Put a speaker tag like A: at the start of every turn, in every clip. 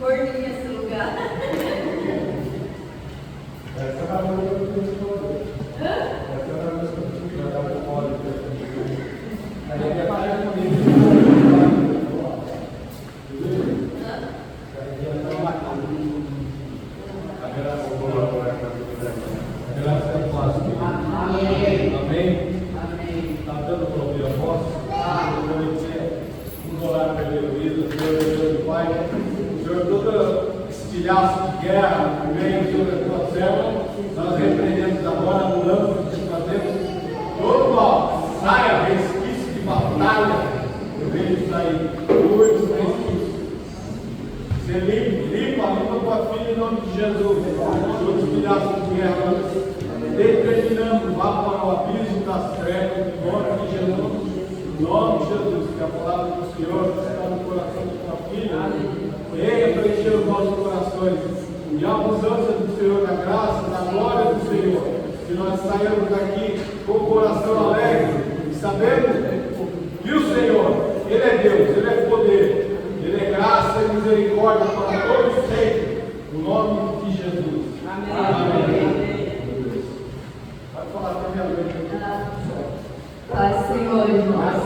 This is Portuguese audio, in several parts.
A: Forninho esse lugar.
B: Essa é a música que eu estou. Essa é a música que eu estou fora. A gente aparece comigo. A graça é fácil. Amém? Está dando problema a voz? Vamos orar pela Heloísa, Senhor Pai. Senhor, todo estilhaço de guerra que vem sobre a tua serva, nós repreendemos agora, anulamos e desfazemos todo mal. Saia, resquício de batalha, eu vejo sair. Todos os resquícios. Ser limpa tua filha em nome de Jesus. Todos os estilhaços de guerra, determinando, vá para o abismo das trevas, em nome de Jesus. Em nome de Jesus, que a palavra do Senhor está no coração de tua filha. Venha preencher os nossos corações e a abundância do Senhor, da graça, da glória do Senhor, que nós saímos daqui com o coração alegre e sabendo que o Senhor, Ele é Deus, Ele é poder, Ele é graça e misericórdia para todos sempre, no nome de Jesus. Amém. Pode falar para minha mãe.
A: Paz, Senhor, irmãos.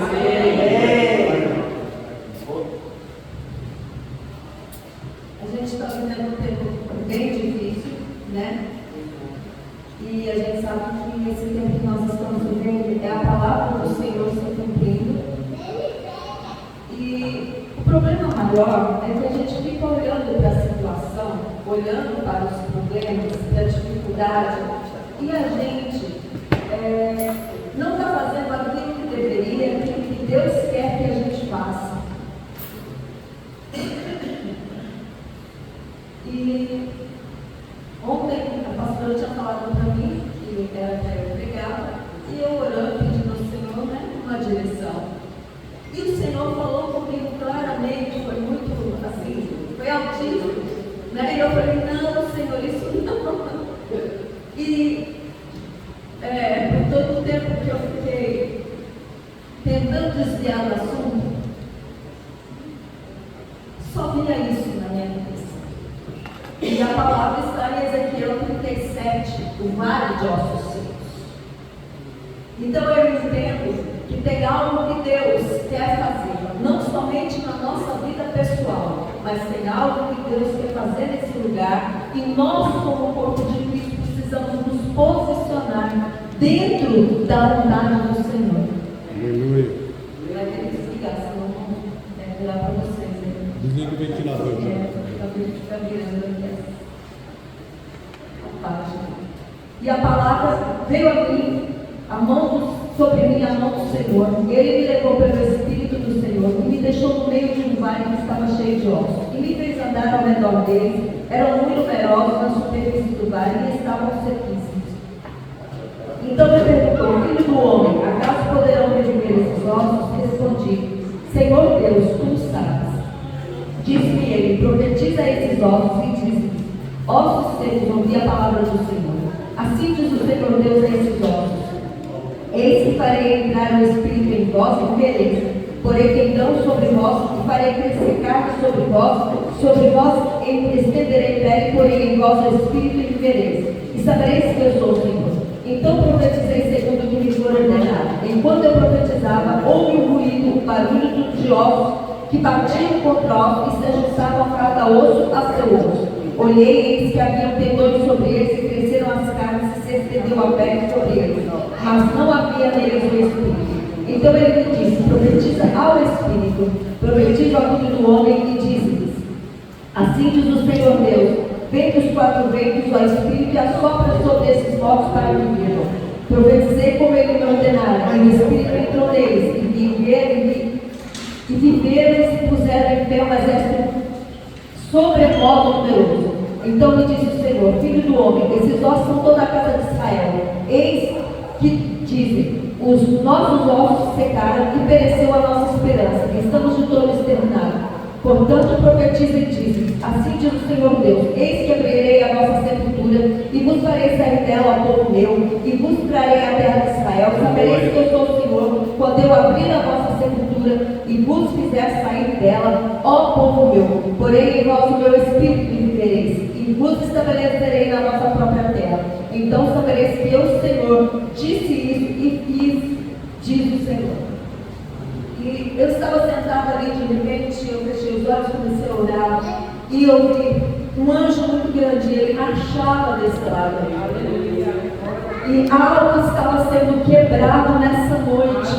A: A gente está vivendo um tempo bem difícil, né? E a gente sabe que esse tempo que nós estamos vivendo é a palavra do Senhor se cumprindo. E o problema maior é que a gente fica olhando para a situação, olhando para os problemas, para a dificuldade, e a gente não está fazendo aquilo que deveria, aquilo que Deus quer que a gente faça. E ontem a pastora tinha falado para mim que era para eu pregar, e eu orando, pedindo ao Senhor, né, uma direção. E o Senhor falou comigo claramente, foi muito assim, foi altíssimo, né? E eu falei, não, Senhor, isso não. E por todo o tempo que eu fiquei tentando desviar do assunto, só vinha isso na minha cabeça. E a palavra está em Ezequiel 37, o vale de ossos secos. Então eu entendo que tem algo que Deus quer fazer, não somente na nossa vida pessoal, mas tem algo que Deus quer fazer nesse lugar, e nós, como corpo de Cristo, precisamos nos posicionar dentro da vontade do Senhor. Aleluia. Vai ter que desligar, senão não virar para vocês.
B: Desliga o ventilador.
A: Fica virando aqui a página. E a palavra veio a mim, sobre mim a mão do Senhor. Ele me levou pelo Espírito do Senhor e me deixou no meio de um vale que estava cheio de ossos. E me fez andar ao redor deles. Eram muito numerosos na superfície do vale e estavam sequíssimos. Então me perguntou, filho do homem, acaso poderão reviver esses ossos? Respondi, Senhor Deus, tu sabes. Disse-me ele, profetiza esses ossos e diz-me, ossos secos, ouvi a palavra do Senhor. Assim diz o Senhor Deus a esses ossos. Eis que farei entrar o Espírito em vós e vivereis. Porém, então sobre vós, e farei crescer carne sobre vós estenderei pele, porém em vós o Espírito e vivereis. E sabereis que eu sou o Senhor. Então profetizei segundo o que me foi ordenado. Enquanto eu profetizava, houve um ruído, barulho de ossos que batiam contra ossos e se ajustavam cada osso a seu osso. Olhei e eis que haviam tendões sobre eles e cresceram as carnes e se estendeu a pele sobre eles, mas não havia neles o Espírito. Então ele me disse, profetiza ao Espírito, profetiza ao Filho do Homem e diz-lhes, assim diz o Senhor Deus, vem dos quatro ventos ao Espírito e assopra sobre esses mortos para que vivam. Profetizei como ele me ordenara, e o Espírito entrou neles, e viveram e se puseram em pé um exército sobremodo numeroso. Então me disse o Senhor, filho do homem, esses ossos são toda a casa de Israel. Eis que dizem, os nossos ossos secaram e pereceu a nossa esperança, e estamos de todo exterminados. Portanto, profetiza e diz, assim diz o Senhor Deus, eis que abrirei a vossa sepultura, e vos farei sair dela ao povo meu, e vos trarei a terra de Israel. Sabereis que eu sou o Senhor, quando eu abrir a vossa sepultura e vos fizer sair dela, ó povo meu, porém em vós o meu espírito vivereis, e vos estabelecerei na vossa própria terra. Então sabereis que eu, Senhor, disse isso e fiz, diz o Senhor. E eu estava sentada ali, de repente, eu fechei os olhos, comecei a orar, e eu vi um anjo muito grande, ele marchava desse lado. E algo estava sendo quebrado nessa noite.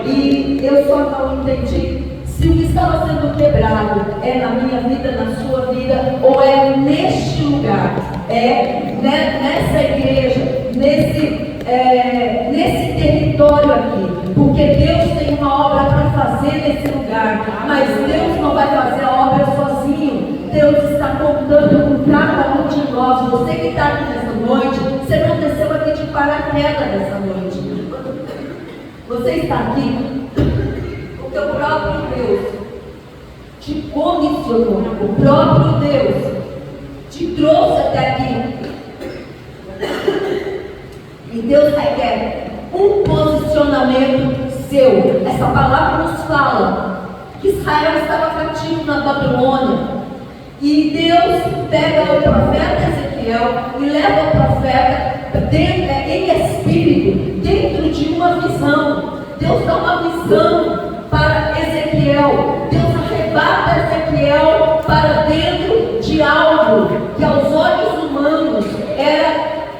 A: E eu só não entendi se o que estava sendo quebrado é na minha vida, na sua vida, ou é neste lugar, nessa igreja, nesse território aqui. Porque Deus tem uma obra para fazer nesse lugar, mas Deus não vai fazer a obra sozinho. Deus está contando com cada um de nós. Você que está aqui nessa noite, você não desceu aqui de paraquedas nessa noite. Você está aqui porque o próprio Deus te comissionou. O próprio Deus te trouxe até aqui. E Deus requer um posicionamento seu. Essa palavra nos fala que Israel estava cativo na Babilônia. E Deus pega o profeta Ezequiel e leva o profeta em espírito, dentro de uma visão. Deus dá uma visão para Ezequiel. Deus arrebata Ezequiel para dentro de algo que aos olhos humanos era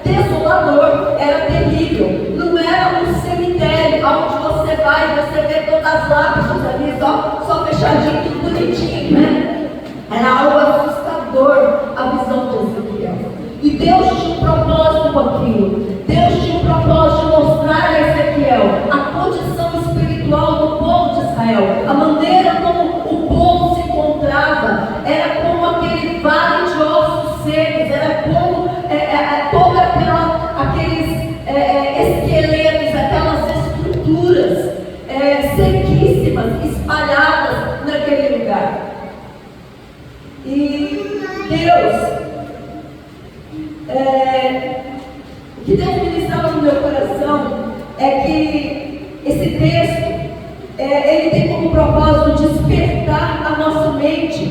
A: desolador, era terrível. Não era um cemitério onde você vai e você vê todas as lápides ali, só fechadinho, tudo bonitinho, né? Era algo assustador a visão de Ezequiel. E Deus tinha um propósito com aquilo. Deus tinha um propósito de mostrar a Ezequiel a condição espiritual do povo de Israel, a maneira como o povo se encontrava. Era como aquele vale de ossos secos, era como todos aqueles esqueletos, aquelas estruturas sequíssimas, espalhadas naquele lugar. E Deus, o que Deus ministrava no meu coração é que esse texto, ele tem como propósito despertar a nossa mente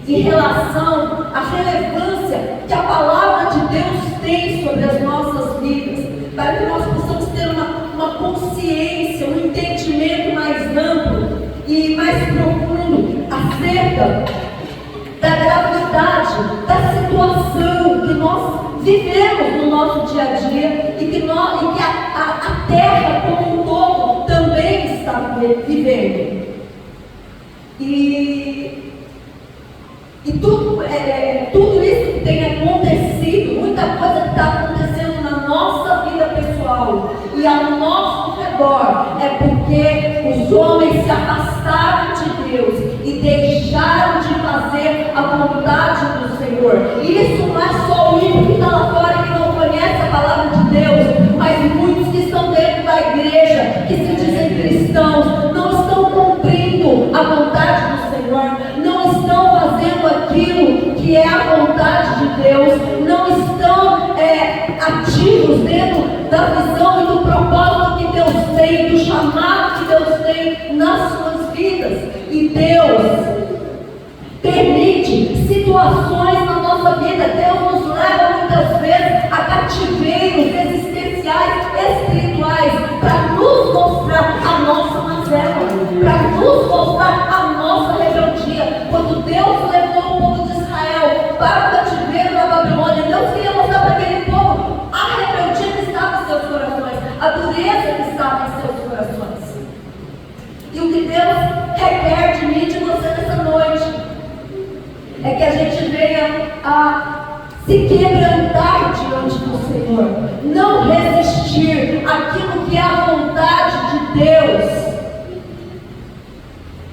A: em relação à relevância que a palavra de Deus tem sobre as nossas vidas, para que nós possamos ter uma consciência, um entendimento mais amplo e mais profundo acerca da gravidade, da situação que nós vivemos no nosso dia a dia e que a terra como um todo também está vivendo. E tudo isso que tem acontecido, muita coisa que está acontecendo na nossa vida pessoal e ao nosso redor, é porque os homens se afastaram de Deus e deixaram de fazer a vontade do Senhor. E isso não é só o ímpio que está lá fora que não conhece a palavra de Deus, mas muitos que estão dentro da igreja, que se dizem cristãos, não estão cumprindo a vontade do Senhor, não estão fazendo aquilo que é a vontade de Deus, não estão ativos dentro da visão e do propósito que Deus tem, do chamado que Deus tem nas suas vidas. E Deus permite situações na nossa vida. Deus nos leva muitas vezes a cativeiros existenciais, espirituais, para nos mostrar a nossa mazela, para nos mostrar a nossa rebeldia. Quando Deus levou o povo de Israel para o cativeiro da Babilônia, Deus queria mostrar para aquele povo a rebeldia que estava em seus corações, a dureza que estava em seus corações. E o que Deus requer de mim e de você nessa noite é que a gente venha a se quebrantar diante do Senhor, não resistir àquilo que é a vontade de Deus.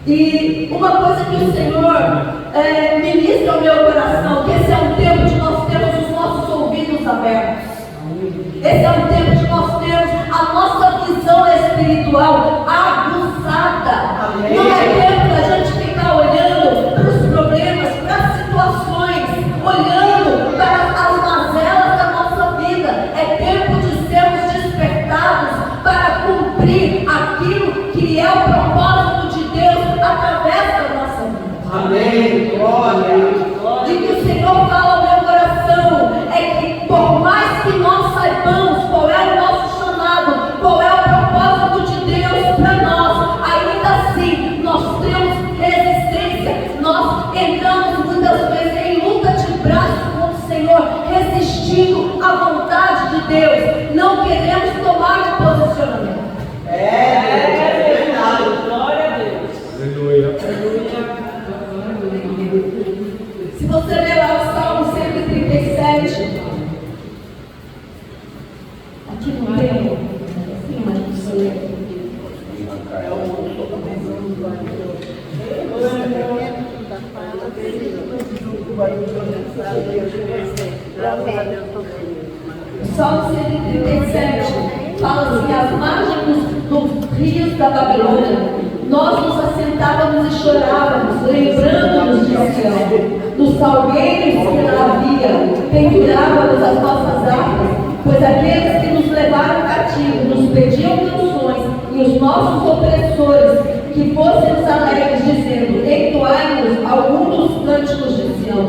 A: E uma coisa que o Senhor ministra ao meu coração, que esse é um tempo de nós termos os nossos ouvidos abertos. Esse é um tempo de nós termos a nossa visão espiritual aguçada. Não é tempo da gente ficar olhando para os problemas, para as situações, olhando para as mazelas da nossa vida. É tempo de sermos despertados para cumprir a não queremos tomar de posicionamento.
C: Glória a Deus.
B: Aleluia.
A: Se você ler lá o Salmo 137, aqui não tem, assim, mas você lê. O Salmo 137 fala assim: as margens dos rios da Babilônia, nós nos assentávamos e chorávamos, lembrando-nos de Sião. Nos salgueiros que lá havia, pendurávamos as nossas harpas, pois aqueles que nos levaram cativo nos pediam canções, e os nossos opressores que fôssemos alegres, dizendo: entoai-nos algum dos cânticos de Sião.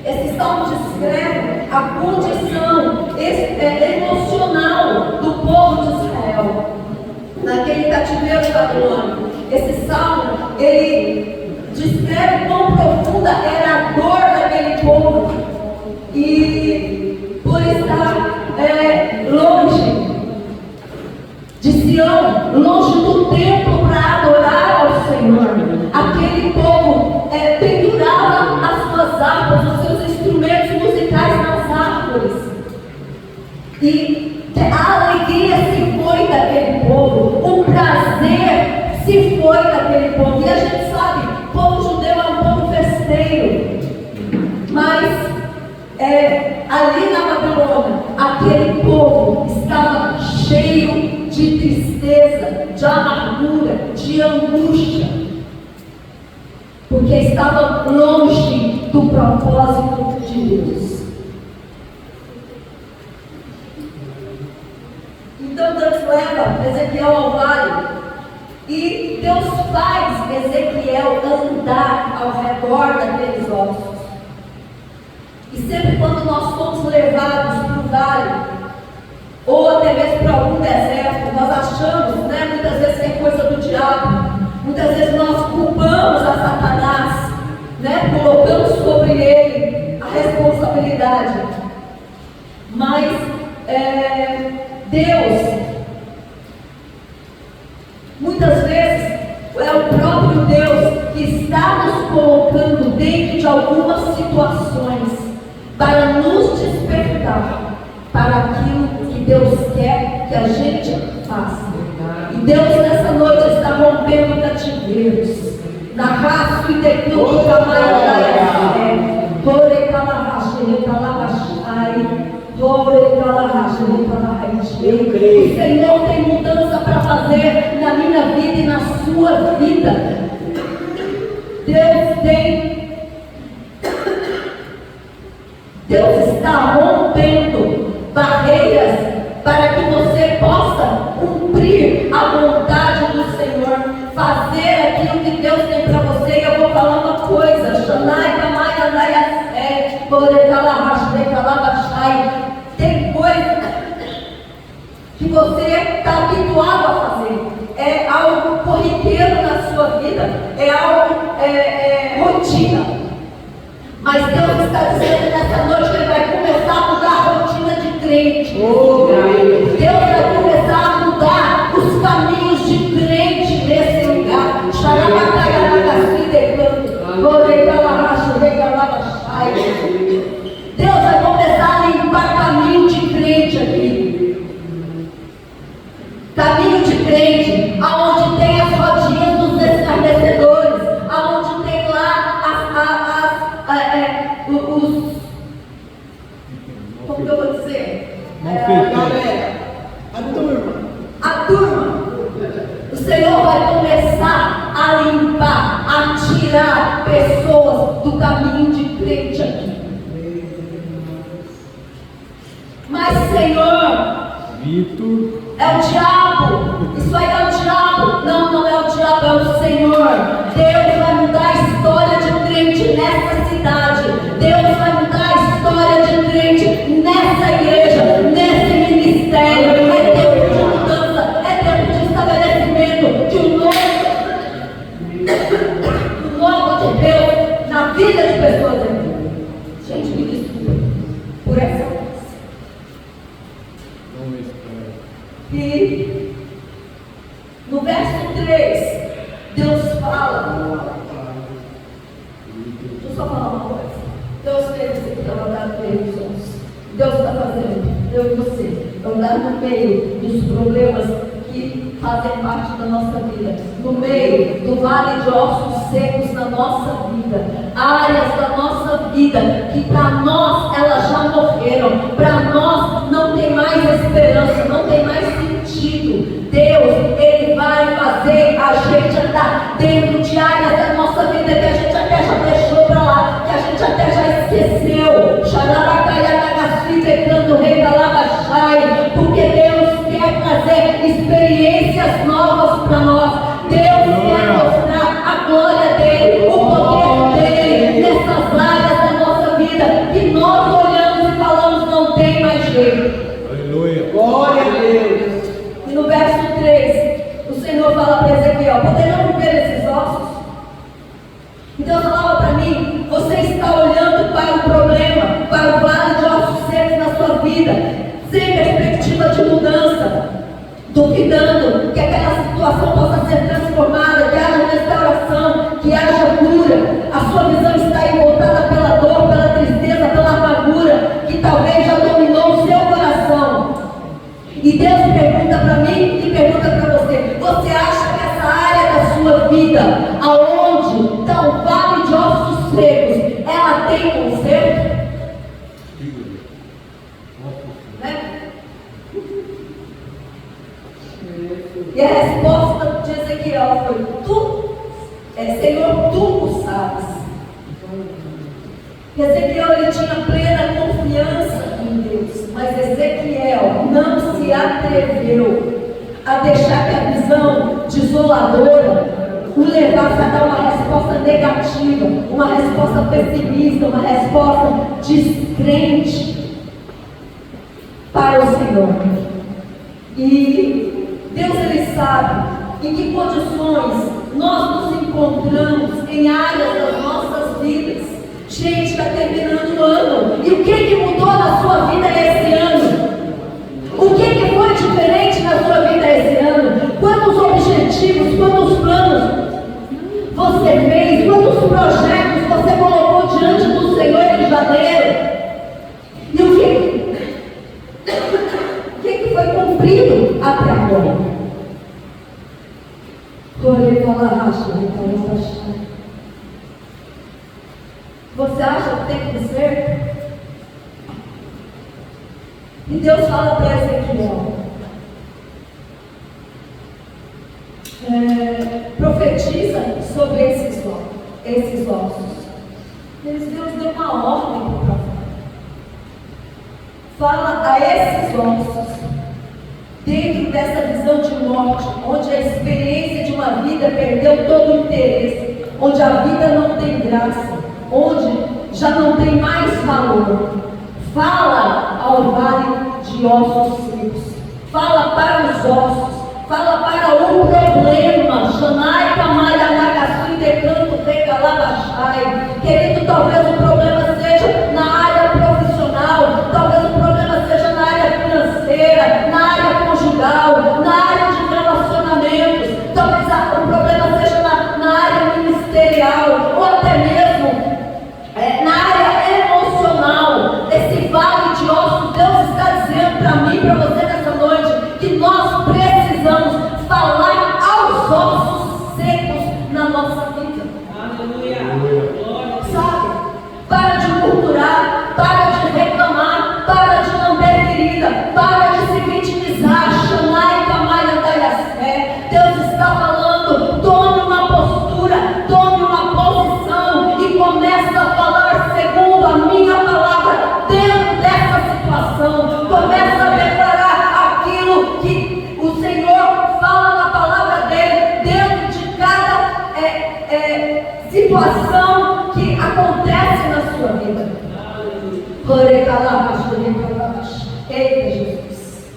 A: Esse salmo descreve a condição emocional do povo de Israel naquele cativeiro babilônico. Esse salmo, ele descreve quão profunda era a dor daquele povo, e por estar longe de Sião, longe do templo para adorar ao Senhor, aquele povo pendurava as suas harpas, os seus instrumentos musicais nas árvores, e a alegria se foi daquele povo, o prazer se foi daquele povo. E a gente sabe, o povo judeu é um povo festeiro, mas ali na Babilônia, aquele povo estava cheio de tristeza, de amargura, de angústia, porque estava longe do propósito de Deus. Então Deus leva Ezequiel ao vale, e Deus faz Ezequiel andar ao redor daqueles ossos. E sempre quando nós somos levados para o vale, ou até mesmo para algum deserto, nós achamos, muitas vezes que é coisa do diabo, muitas vezes nós culpamos a Satanás, colocamos sobre ele a responsabilidade. Mas Deus, muitas vezes, é o próprio Deus que está nos colocando dentro de algumas situações para nos despertar para aquilo que Deus quer que a gente faça. E Deus nessa noite está rompendo cativeiros. Na raça e decluto camaradaia, porém calarache, o Senhor tem mudança para fazer na minha vida e na sua vida. Deus está rompendo barreiras para que você possa cumprir a vontade do Senhor, fazer aquilo que Deus tem para você. E eu vou falar uma coisa: tem coisa que você está habituado a fazer, é algo corriqueiro na sua vida, é algo rotina. Mas Deus está dizendo nessa noite que Ele vai começar a mudar a rotina de crente. Deus vai começar a mudar os caminhos de crente nesse lugar. Deus vai começar a limpar caminho de crente aqui. Caminho de crente, aonde tem as rodinhas dos escarnecedores, aonde tem lá como que eu vou dizer? A turma. O Senhor vai começar a limpar, a tirar pessoas do caminho de crente aqui. Mas, Senhor, é o diabo. Isso aí é o diabo. Não, não é o diabo, é o Senhor. Deus vai mudar a história de crente nessa cidade. Deus vai mudar a história de crente nessa igreja, nesse ministério. É tempo de mudança, é tempo de estabelecimento de um novo de Deus na vida de pessoas aqui. Gente, me desculpa por essa coisa. E no verso 3, Deus fala. Deixa eu só falar uma coisa. Deus fez isso aqui, andar no meio dos homens. Deus está fazendo, eu e você, andar no meio dos problemas que fazem parte da nossa vida, no meio do vale de ossos secos na nossa vida, áreas da nossa vida que para nós elas já morreram, para nós não tem mais esperança, não tem mais sentido. Deus, Ele vai fazer a gente andar dentro de áreas da nossa vida que a gente até já deixou para lá, que a gente até já esqueceu. Porque Deus quer trazer experiências novas para nós. Deus quer mostrar a glória dele, o poder dele nessas áreas da nossa vida que nós olhamos e falamos não tem mais jeito.
B: Aleluia.
A: Glória a Deus. E no verso 3, o Senhor fala para Ezequiel: poderão viver esses ossos? E Deus falava para mim: você está olhando para o problema, para o vale de ossos secos na sua vida, sem perspectiva de mudança, duvidando que aquela situação possa ser transformada, que haja restauração, que haja cura. A sua visão está aí voltada pela dor, pela tristeza, pela amargura, que talvez já dominou o seu coração. E Deus pergunta para mim e pergunta para você: você acha que essa área da sua vida, aonde está o vale de ossos secos, ela tem conserto? E a resposta de Ezequiel foi: Senhor, tu o sabes. Ezequiel, ele tinha plena confiança em Deus, mas Ezequiel não se atreveu a deixar que a visão desoladora o levasse a dar uma resposta negativa, uma resposta pessimista, uma resposta descrente para o Senhor. E Deus, Ele sabe em que condições nós nos encontramos em áreas das nossas vidas. Gente, está terminando o ano. E o que mudou na sua vida esse ano? O que foi diferente na sua vida esse ano? Quantos objetivos, quantos planos você fez? Quantos projetos você colocou diante do Senhor em janeiro? E o que foi cumprido até agora? Você acha que tem que ser? E Deus fala para Ezequiel: profetiza sobre esses ossos. Deus deu uma ordem para o profeta. Fala a esses ossos, dentro dessa visão de morte, onde a experiência de uma vida perdeu todo o interesse, onde a vida não tem graça, onde já não tem mais valor. Fala ao vale de ossos secos, fala para os ossos, fala para o problema. Shanai, Kamaya, Nagasui, Decanto, Recalabachai. Querido, talvez o problema seja na área profissional, talvez o problema seja na área financeira, na área conjugal, na área de relacionamentos, talvez o problema seja na área ministerial, ou até mesmo na área emocional. Esse vale de ossos, Deus está dizendo para mim e para você nessa noite que nós precisamos falar aos ossos secos na nossa vida. Aleluia. Sabe? Para de murmurar, para de reclamar, para de não ter ferida, para de se vitimizar. Shanai, Kamaya, Dayasé. Deus está falando: tome uma postura, tome uma posição e começa a falar segundo a minha palavra dentro dessa situação. Começa a declarar aquilo que o Senhor fala na palavra dele dentro de cada situação que acontece na sua vida. Eita, Jesus.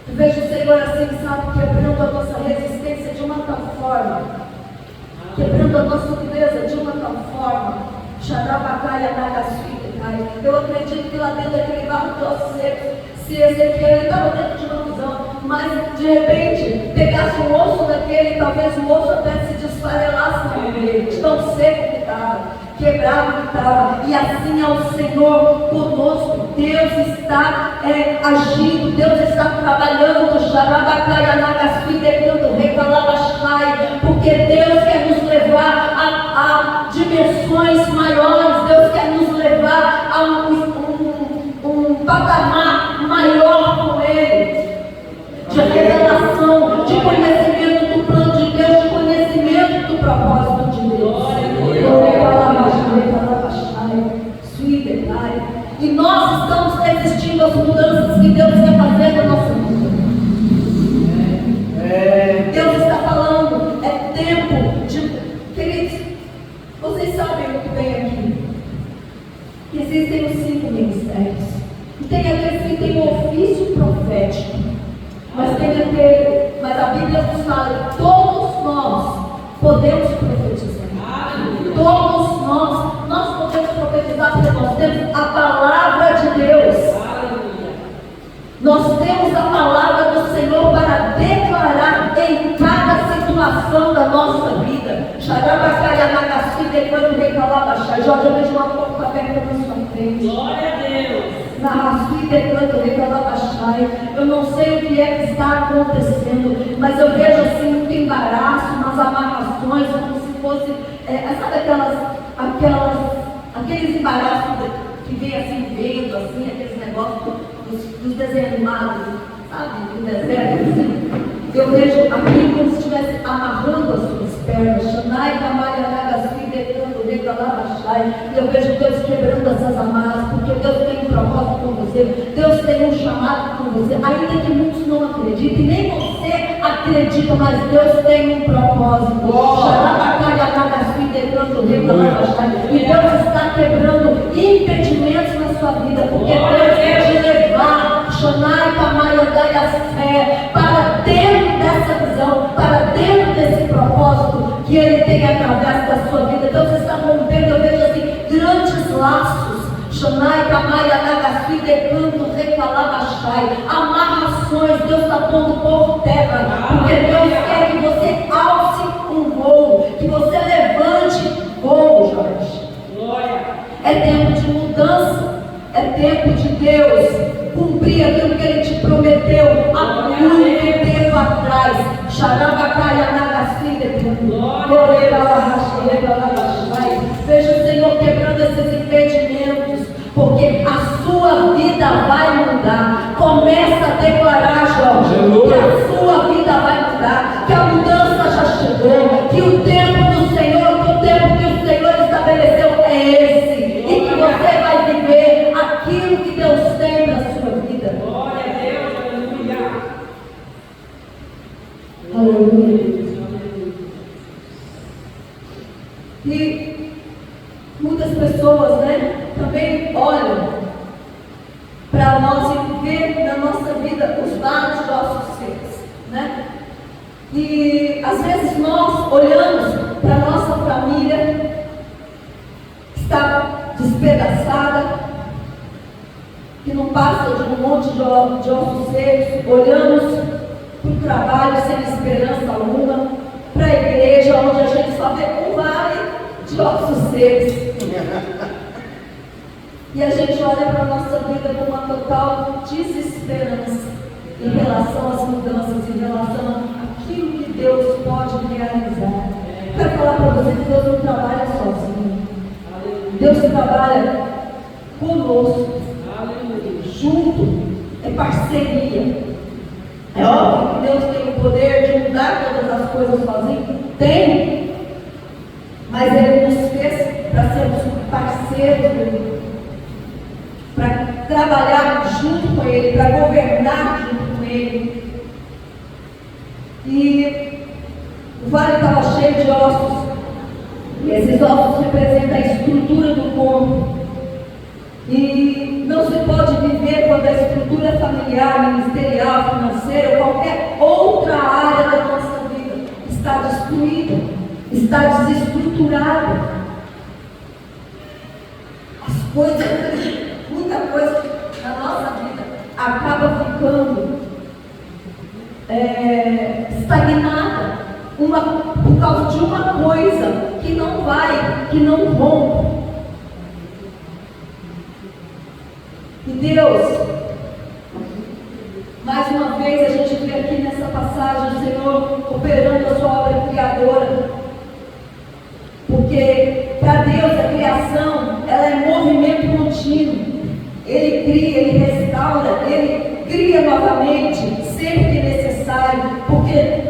A: Eu vejo o Senhor assim, sabe, quebrando a nossa resistência de uma tal forma, quebrando a nossa dureza de uma tal forma. Eu acredito que lá dentro daquele barro de ossos secos se Ezequiel estava dentro de uma visão, mas de repente pegasse um osso daquele, talvez o osso até se desfarelasse no meio, de tão seco que estava, quebrado que estava. E assim é o Senhor conosco. Deus está agindo, Deus está trabalhando no Xarabacai, Anagaspi, decando Recalabachai, porque Deus quer nos levar a dimensões maiores, Deus quer nos levar a um patamar maior com Ele, de revelação, de conhecimento do plano de Deus, de conhecimento do propósito de Deus. E nós estamos resistindo às mudanças que Deus quer fazer na nossa vida. Deus está falando, é tempo de... Queridos, vocês sabem o que vem aqui. Existem os 5 ministérios. E tem aqueles que têm o ofício profético. Mas a Bíblia nos fala que todos nós podemos profetizar. Todos nós podemos profetizar, porque nós temos a palavra de Deus. Nós temos a palavra do Senhor para declarar em cada situação da nossa vida. Jorge, eu vejo uma porta aberta na sua frente.
C: Glória a Deus.
A: Eu não sei o que é que está acontecendo, mas eu vejo assim muito embaraço, umas amarrações, como se fosse, sabe aqueles embaraços que vem assim, vento, assim, aqueles negócios dos desenhos animados, sabe, do deserto, assim. Eu vejo aqui como se estivesse amarrando as suas pernas, e eu vejo Deus quebrando essas amarras, porque Deus tem um propósito com você, Deus tem um chamado com você, ainda que muitos não acreditem, nem você acredita, mas Deus tem um propósito. E Deus está quebrando impedimentos na sua vida, porque Deus quer te levar para dentro dessa visão, para dentro desse propósito que Ele tem através da sua vida. Deus está rompendo, eu vejo assim, grandes laços, amarrações, Deus está pondo por terra, porque Deus quer que você alce um voo, que você levante voo, Jorge. É tempo de mudança, é tempo de Deus cumprir aquilo que Ele te prometeu há muito tempo atrás. Veja o Senhor quebrando esses impedimentos, porque a sua vida vai mudar. Começa a declarar, Jorge, que a sua vida vai mudar, que a mudança já chegou, que o tempo do Senhor, que o tempo que o Senhor estabeleceu é esse, e que você vai viver aquilo que Deus tem na sua vida.
C: Glória a Deus, aleluia.
A: Aleluia. E muitas pessoas, também olham para nós e vê na nossa vida os vários nossos seres, E às vezes nós olhamos para a nossa família que está despedaçada, que não passa de um monte de ossos secos, olhamos para o trabalho sem esperança alguma, para a igreja onde a gente só vê um vale de ossos secos. E a gente olha para a nossa vida com uma total desesperança em relação às mudanças, em relação àquilo que Deus pode realizar. Quero falar para você que Deus não trabalha sozinho. Deus trabalha conosco, junto, é parceria. É óbvio que Deus tem o poder de mudar todas as coisas sozinho? Tem. Mas Ele nos fez para sermos parceiros dele, para trabalhar junto com Ele, para governar junto com Ele. E o vale estava cheio de ossos, e esses ossos representam a estrutura do corpo. E não se pode viver quando a estrutura familiar, ministerial, financeira ou qualquer outra área da nossa vida está destruída, está desestruturada. As coisas, muita coisa na nossa vida acaba ficando estagnada por causa de uma coisa que não vai, que não rompe. E Deus, mais uma vez a gente vê aqui nessa passagem o Senhor operando a sua obra criadora, porque para Deus a criação ela é movimento contínuo. Ele cria, Ele restaura, Ele cria novamente, sempre que necessário, porque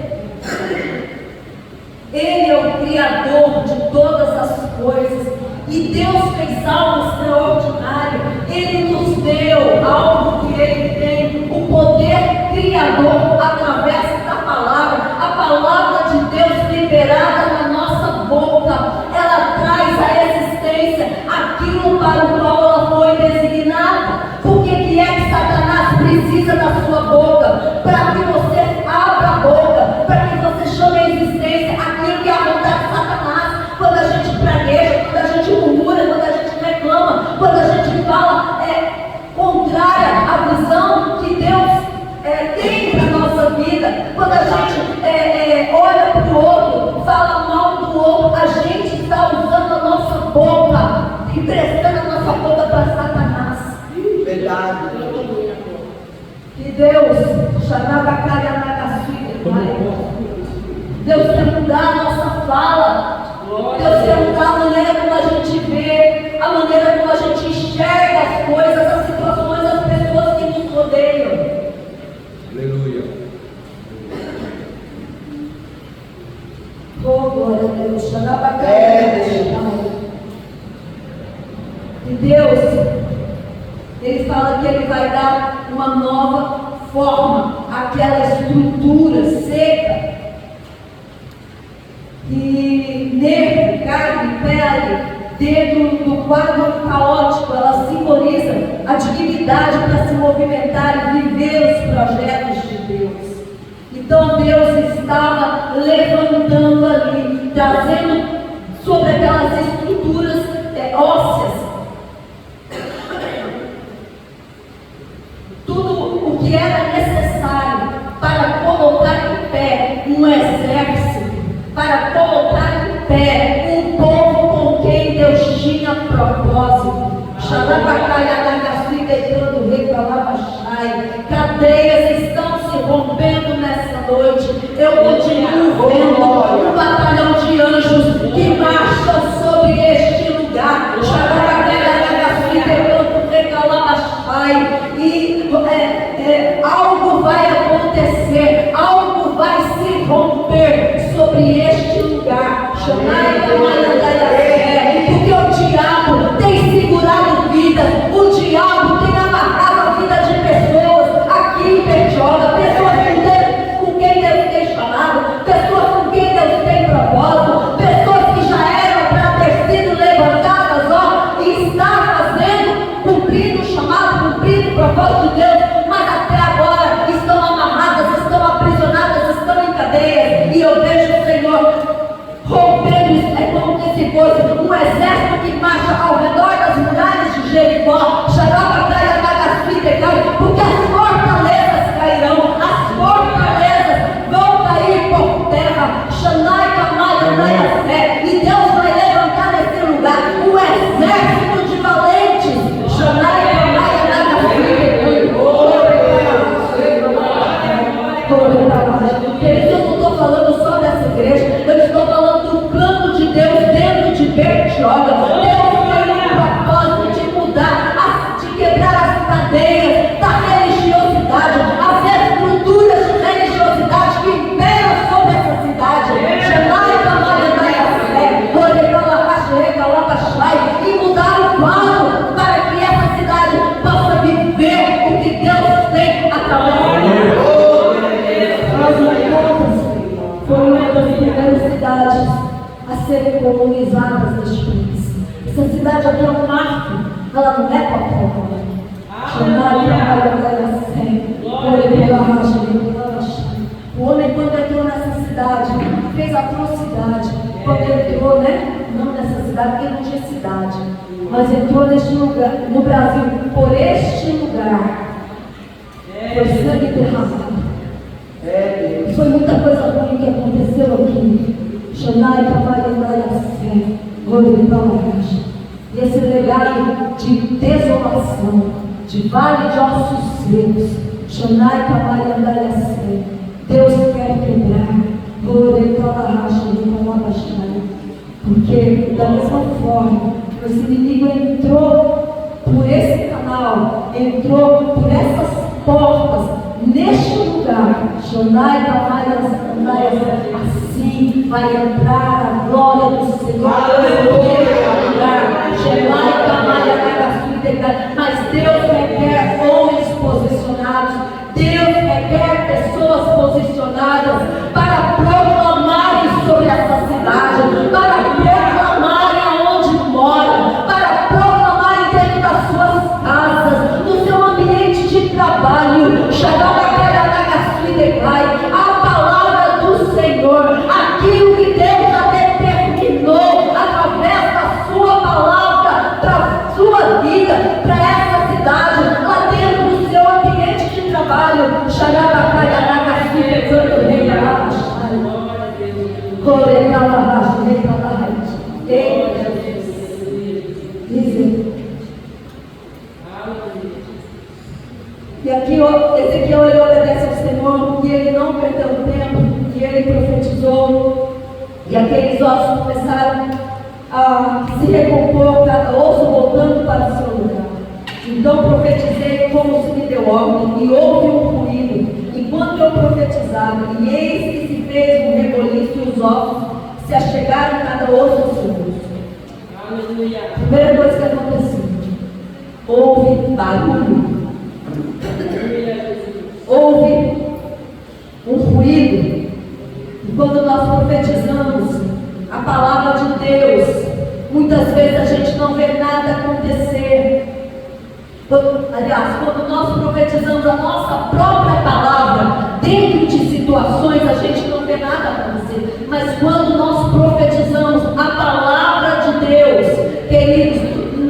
A: Ele é o Criador de todas as coisas. E Deus fez algo extraordinário. Ele nos deu algo que Ele tem, o poder criador através da palavra. A palavra de Deus liberada na nossa boca, ela traz à existência aquilo para o qual ela foi designada. Por que é que Satanás precisa da sua boca? Para que você abra a boca, para que você chame à existência aquilo que é a vontade de Satanás. Quando a gente pragueja, quando a gente murmura, quando a gente reclama, quando a gente fala contrária à visão que Deus tem para a nossa vida, quando a gente olha para o outro, fala mal do outro, a gente está usando a nossa boca, emprestando a nossa boca para Satanás.
D: Verdade.
A: Que Deus quer mudar a nossa fala. Deus quer mudar a maneira como a gente vê, a maneira como a gente enxerga as coisas, as situações, as pessoas que nos rodeiam.
D: Aleluia.
A: Oh, glória a Deus. E Deus, Ele fala que Ele vai dar uma nova forma àquela estrutura seca. E nervo, carne, pele, dentro do quadro caótico, ela simboliza a dignidade para se movimentar e viver os projetos de Deus. Então Deus estava levantando ali, trazendo sobre aquelas estruturas ósseas tudo o que era necessário para colocar em pé um exército, para colocar em pé um povo com quem Deus tinha propósito. Cadeias estão se rompendo nessa noite. Eu continuo vendo um batalhão de anjos que marcham sobre este lugar. E algo vai acontecer, algo vai se romper sobre este lugar. Porque o diabo tem segurado vidas, o diabo tem amarrado a vida de pessoas aqui em Bertioga, pessoas com quem Deus tem chamado, pessoas com quem Deus tem propósito, pessoas que já eram para ter sido levantadas, e está fazendo, cumprindo o chamado, cumprindo o propósito de Deus, mas até agora estão amarradas, estão aprisionadas, estão em cadeias. E eu vejo o Senhor rompendo isso. É como se fosse um exército que marcha ao redor das muralhas de Jericó, porque as fortalezas cairão, as fortalezas vão cair por terra. E Deus vai levantar nesse lugar um exército de valentes. Queridos, eu não estou falando só dessa igreja, eu estou falando do plano de Deus dentro de Bertioga. Deus tem um propósito de mudar, de quebrar as cadeias da religiosidade, as estruturas de religiosidade que imperam sobre essa cidade. E mudar o plano para que essa cidade possa viver o que Deus tem através dela. Foi uma das primeiras cidades a serem colonizadas neste país. Essa cidade aqui é um marco, ela não é qualquer coisa. O homem, quando entrou nessa cidade, fez atrocidade. Quando entrou, não nessa cidade, porque não tinha cidade, mas entrou neste lugar, no Brasil, por este lugar, Foi sangue derramado. Foi muita coisa ruim que aconteceu aqui. Xanai, Camarindai, Assé, Goribalaja. E esse legado de desolação, de vale de ossos secos, Xanai, Camarindai, Assé. Deus quer quebrar. Goribalaja, Goribalaja. Porque da mesma forma que esse inimigo entrou por esse canal, entrou por essas portas, neste lugar, assim vai entrar a glória do Senhor neste lugar. Mas Deus requer homens posicionados, Deus requer pessoas posicionadas para proclamarem sobre essa cidade, para proclamarem aonde mora, para proclamarem dentro das suas casas, no seu ambiente de trabalho. A palavra do Senhor, aquilo que Deus já determinou através da sua palavra para a sua vida, para essa cidade, lá dentro do seu ambiente de trabalho. E aqui Ezequiel, ele obedece ao Senhor, e ele não perdeu tempo, e ele profetizou, e aqueles ossos começaram a se recompor, cada osso voltando para o seu lugar. Então profetizei como se me deu ordem, e houve um ruído, enquanto eu profetizava, e eis que se fez um reboliço, e os ossos se achegaram cada osso ao seu osso.
C: Aleluia.
A: Primeira coisa que aconteceu, houve barulho. Houve um ruído. E quando nós profetizamos a palavra de Deus, muitas vezes a gente não vê nada acontecer. Aliás, quando nós profetizamos a nossa própria palavra dentro de situações, a gente não vê nada acontecer. Mas quando nós profetizamos a palavra de Deus, queridos,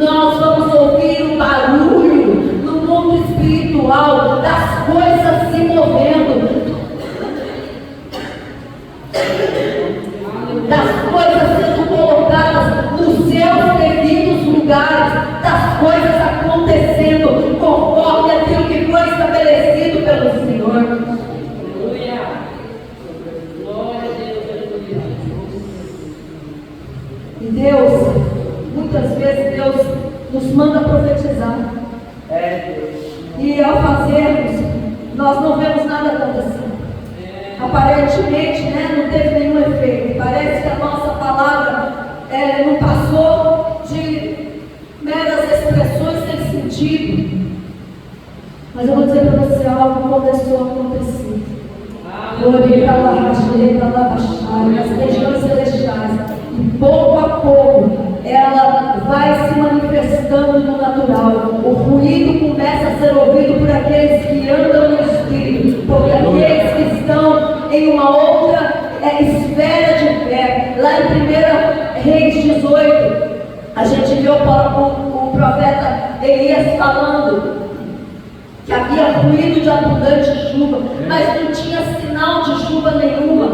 A: nós vamos ouvir um barulho no mundo espiritual das coisas se movendo, das coisas sendo colocadas nos seus devidos lugares, das coisas acontecendo conforme aquilo que foi estabelecido pelo Senhor.
C: Aleluia. Glória a Deus.
A: E Deus, muitas vezes Deus nos manda profetizar. E ao fazermos, nós não vemos nada acontecer. Aparentemente, não teve nenhum efeito. Parece que a nossa palavra não passou de meras expressões sem sentido. Mas eu vou dizer para você, algo começou a acontecer. Nas regiões celestiais. E pouco a pouco ela vai se manifestando no natural. O ruído começa a ser ouvido por aqueles que andam no Espírito, por aqueles que estão em uma outra esfera de fé. Lá em 1 Reis 18, a gente viu o profeta Elias falando que havia ruído de abundante chuva, mas não tinha sinal de chuva nenhuma.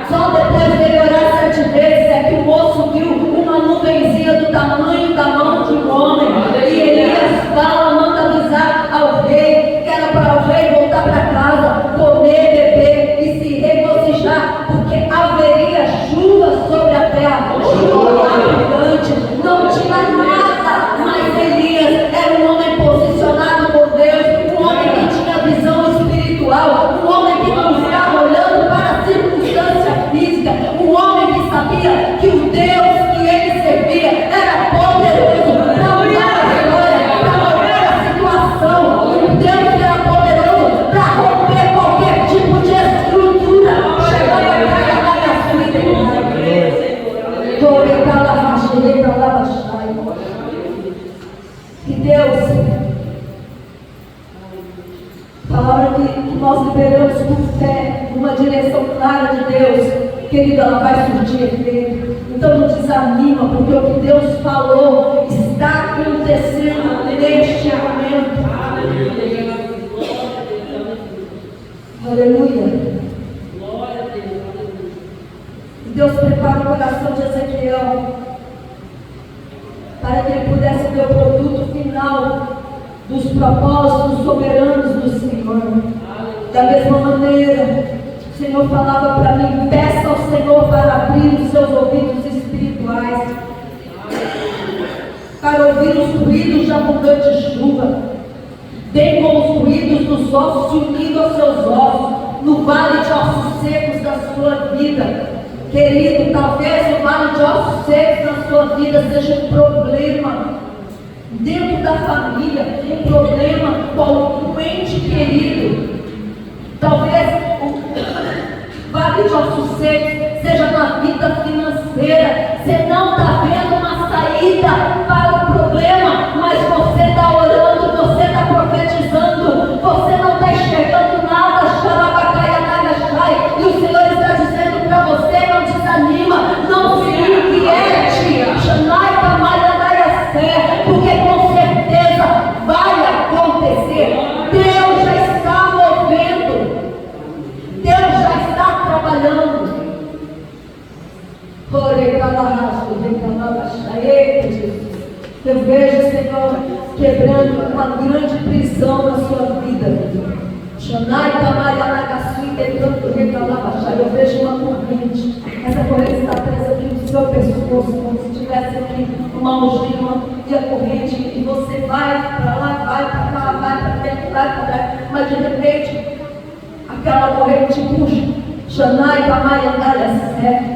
A: Só depois dele orar 7 vezes é que o moço viu uma nuvenzinha do tamanho da mão de um homem. E Elias fala, manda avisar ao rei, que era para o rei voltar para casa, comer, beber e se regocijar, porque haveria chuva sobre a terra, chuva abundante. Não tinha nada, mas Elias era um homem posicionado por Deus, um homem que tinha visão espiritual, um homem que não ficava olhando para a circunstância física, um homem que sabia que o Deus que ele servia era poderoso para mudar a história, para mudar a situação, um Deus que era poderoso para romper qualquer tipo de estrutura. Chegando a cara da e Deus, palavra que nós liberamos por fé, numa direção clara de Deus, querido, ela vai surtir efeito. Então não desanima, porque o que Deus falou está acontecendo neste momento. Aleluia.
C: Glória a Deus. Aleluia.
A: E Deus prepara o coração de Ezequiel para que ele pudesse ver o produto final dos propósitos soberanos do Senhor. Da mesma maneira, o Senhor falava para mim: peça ao Senhor para abrir os seus ouvidos espirituais, para ouvir os ruídos de abundante chuva, bem como os ruídos dos ossos se unindo aos seus ossos, no vale de ossos secos da sua vida. Querido, talvez o vale de ossos secos na sua vida seja um problema dentro da família, um problema com um ente querido. Talvez o vale de ossos secos seja na vida financeira. Você não está vendo uma saída para o problema, mas você está orando, você está profetizando, você não está enxergando nada. E o Senhor está dizendo para você: não desanima, não se inquiete, porque com certeza vai acontecer. Deus já está movendo, Deus já está trabalhando. Eu vejo o Senhor quebrando uma grande prisão na sua vida. Eu vejo uma corrente. Essa corrente está presa aqui no seu pescoço, como se tivesse aqui uma algema e a corrente, e você vai para lá, vai para cá, vai para dentro, vai para cá, mas de repente aquela corrente puxa.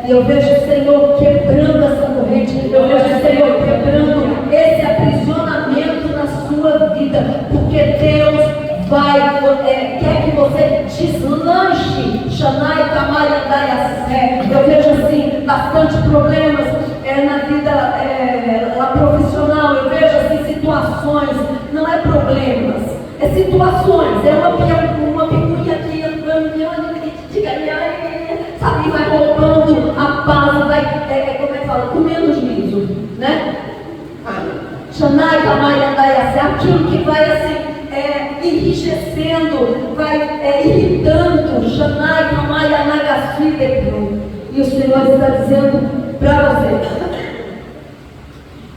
A: E eu vejo o Senhor quebrando essa corrente. Eu vejo o Senhor quebrando esse aprisionamento na sua vida, porque Deus quer que você deslanche. Eu vejo assim bastante problemas na vida lá profissional. Eu vejo assim situações, não é problemas, é situações, é uma picuinha aqui, sabe, vai roubando a paz, vai, como é que fala, comendo juízo, né? Aquilo que vai assim, enriquecendo, vai irritando. E o Senhor está dizendo para você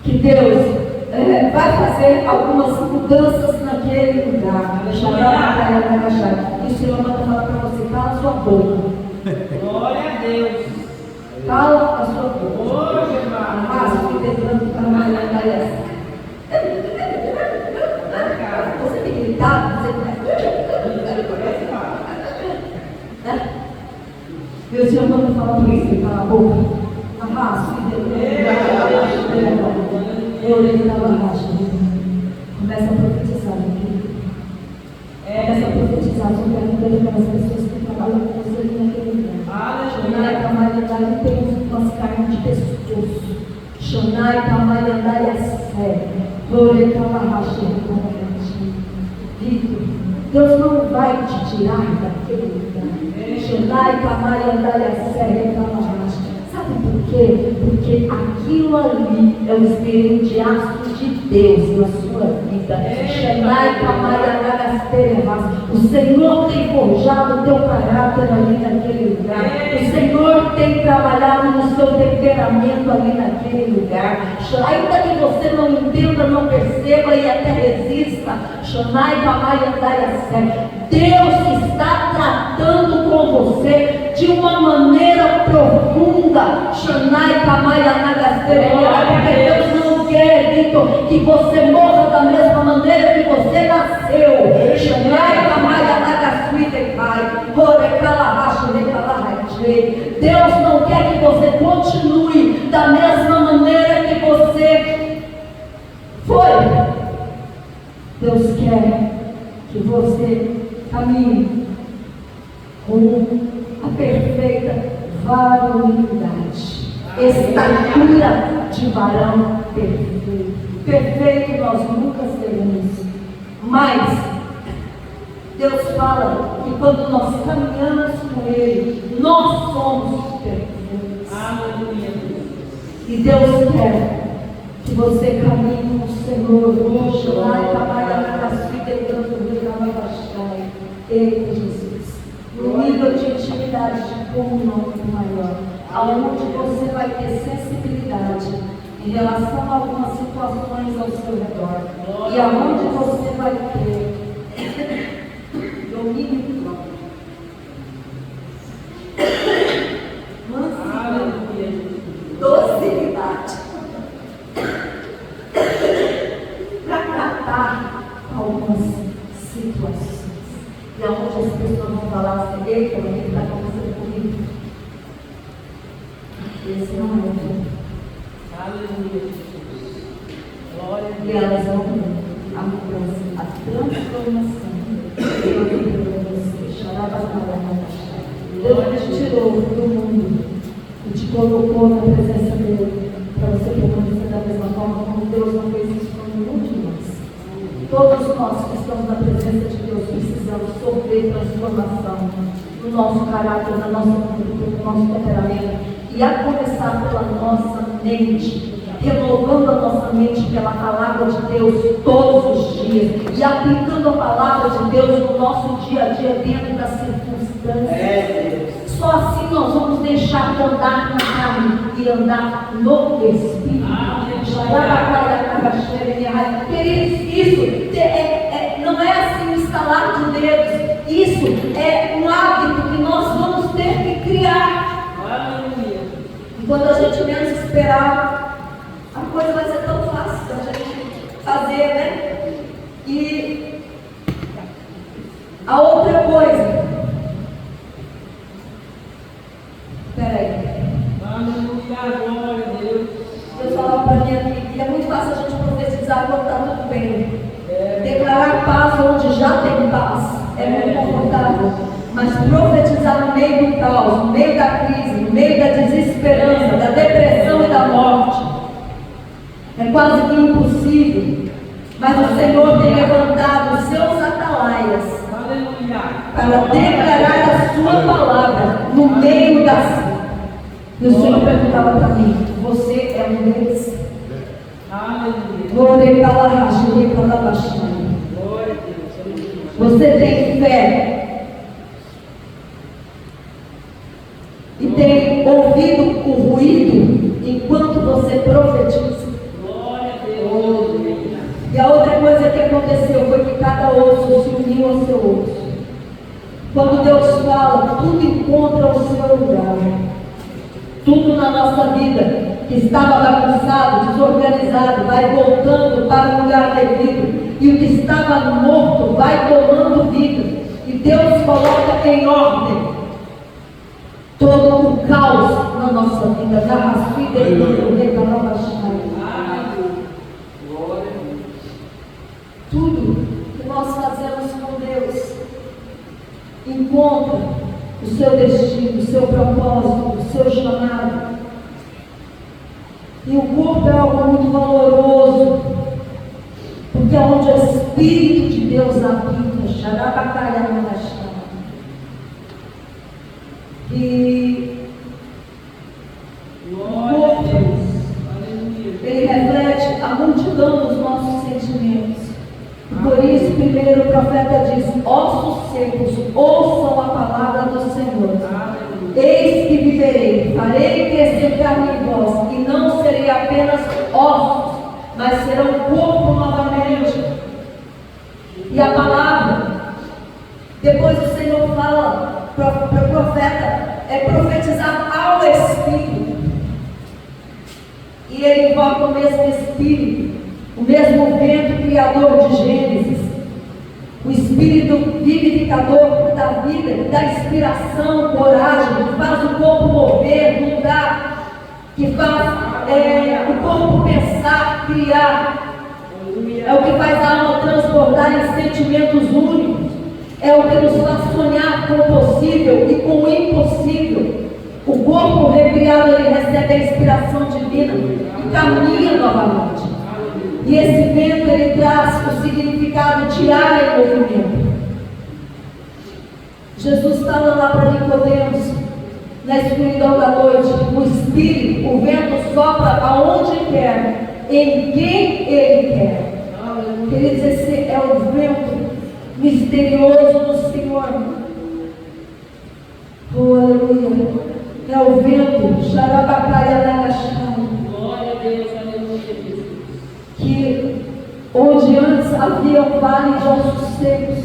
A: que Deus vai fazer algumas mudanças naquele lugar. E o Senhor manda falar para você: cala a sua boca.
C: Glória a Deus.
A: Cala a sua boca.
C: Hoje,
A: você tem que gritar, e o Senhor manda falar para você: cala a boca. Começa a profetizar aqui. Começa a profetizar sobre a vida daquelas pessoas que trabalham com você ali naquele lugar. Xanai Tamayandai tem umas carnes de pescoço. Xanai Tamayandai é sério. Vitor, Deus não vai te tirar daquele lugar. Xanai Tamayandai é sério. Sabe por quê? Porque aquilo ali é o experiência de Deus na sua vida. O Senhor tem forjado o teu caráter ali naquele lugar. O Senhor tem trabalhado no seu temperamento ali naquele lugar. Ainda que você não entenda, não perceba e até resista, Deus está tratando com você de uma maneira profunda. Porque Deus não quer, Vitor, que você morra da mesma maneira que você nasceu. Deus não quer que você continue da mesma maneira que você foi. Deus quer que você caminhe com a perfeita varonilidade, estatura de varão perfeito. Perfeito nós nunca seremos, mas Deus fala que quando nós caminhamos com Ele, nós somos perfeitos.
C: Aleluia.
A: E Deus quer que você caminhe com o Senhor. Eita, Jesus. no nível de intimidade com o nome maior, aonde você vai ter sensibilidade em relação a algumas situações ao seu redor, e aonde você vai ter domínio próprio. Docilidade para tratar algumas situações. E aonde as pessoas vão falar assim: eita, o que está acontecendo comigo? Esse não é o Deus.
C: Aleluia, Jesus. Glória a
A: E
C: Deus.
A: elas vão ver a mudança, a transformação. Deus te tirou do mundo e te colocou na presença dele, para você permanecer da mesma forma como Deus não fez isso com nenhum de nós. Todos nós que estamos na presença de Deus precisamos sofrer transformação no nosso caráter, na nossa conduta, no nosso temperamento, e a começar pela nossa mente, renovando a nossa mente pela palavra de Deus todos os dias e aplicando a palavra de Deus no nosso dia a dia dentro das circunstâncias. Só assim nós vamos deixar de andar na carne e andar no Espírito. Queridos, isso não é assim um estalar de dedos. Isso é um hábito que nós vamos ter que criar.
C: Aleluia.
A: E quando a gente menos esperar, a coisa vai ser tão fácil da gente fazer, né? E a outra coisa. Peraí.
C: Aleluia, glória a Deus.
A: Deus falava para mim aqui que é muito fácil a gente profetizar quando está tudo bem. Declarar paz onde já tem paz é muito confortável. Mas profetizar no meio do caos, no meio da crise, no meio da desesperança, da depressão e da morte, é quase que impossível. Mas o Senhor tem levantado os seus atalaias para declarar a sua palavra no meio das. E o Senhor perguntava para mim: você é um deles?
C: Aleluia. Glória a Deus.
A: Você tem fé e tem ouvido o ruído enquanto você profetiza.
C: Glória a Deus.
A: E a outra coisa que aconteceu foi que cada osso se uniu ao seu osso. Quando Deus fala, tudo encontra o seu lugar. Tudo na nossa vida que estava bagunçado, desorganizado, vai voltando para o lugar devido. E o que estava morto vai tomando vida. E Deus coloca em ordem todo o caos na nossa vida. Tudo que nós fazemos com Deus encontra o seu destino, o seu propósito, o seu chamado. E o corpo é algo muito valoroso, porque é onde o Espírito de Deus habita. E o corpo, ele reflete a multidão dos nossos sentimentos. Por isso, primeiro o profeta diz: ossos secos, ouçam a palavra do Senhor. Eis que viverei, farei crescer carne em vós, e não serei apenas ossos, mas serão corpo novamente. E a palavra, depois o Senhor fala para o profeta, é profetizar ao Espírito. E ele invoca o mesmo Espírito, o mesmo vento criador de Gênesis, o Espírito vivificador que dá vida, que dá inspiração, coragem, que faz o corpo mover, mudar, que faz o corpo pensar, criar. É o que faz a alma transbordar em sentimentos únicos. É o que nos faz sonhar com o possível e com o impossível. O corpo recriado, ele recebe a inspiração divina e caminha novamente. E esse vento, ele traz o significado de ar em movimento. Jesus fala lá para Nicodemos, na escuridão da noite: o Espírito, o vento sopra aonde quer, em quem ele quer. Queridos, esse é o vento misterioso do Senhor. Aleluia. É o vento, xarabacaia nagachai,
C: Glória a Deus, aleluia, Jesus.
A: que onde antes havia um vale de ossos secos,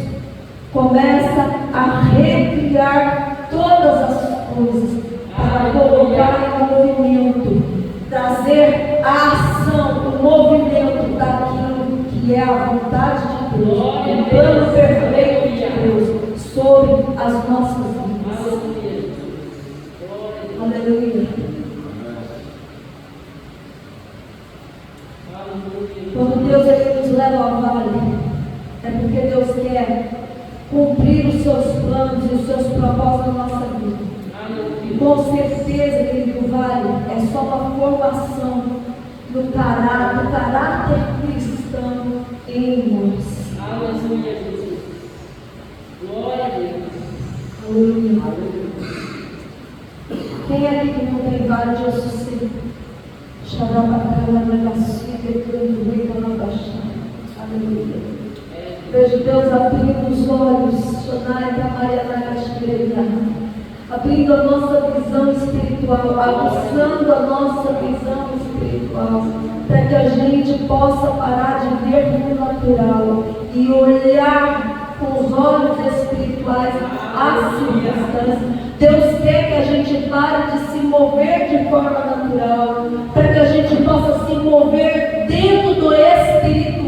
A: começa a recriar todas as coisas, para colocar em movimento, trazer a ação, o movimento daquilo que é a vontade de Deus, o plano perfeito de Deus sobre as nossas vidas.
C: Aleluia, Jesus. Glória a Deus.
A: Aleluia.
C: Aleluia.
A: Quando Deus ele nos leva ao vale, é porque Deus quer cumprir os seus planos e os seus propósitos na nossa vida.
C: Aleluia.
A: Com certeza, querido, o vale é só uma formação do caráter cristão em nós.
C: Aleluia, Jesus. Glória a Deus.
A: Aleluia. Quem é aqui que não tem vale de osso seco? Aleluia. Vejo Deus abrindo os olhos, abrindo a nossa visão espiritual, aguçando a nossa visão espiritual, para que a gente possa parar de ver no natural e olhar com os olhos espirituais as circunstâncias. Deus quer que a gente pare de se mover de forma natural, para que a gente possa se mover dentro do espiritual,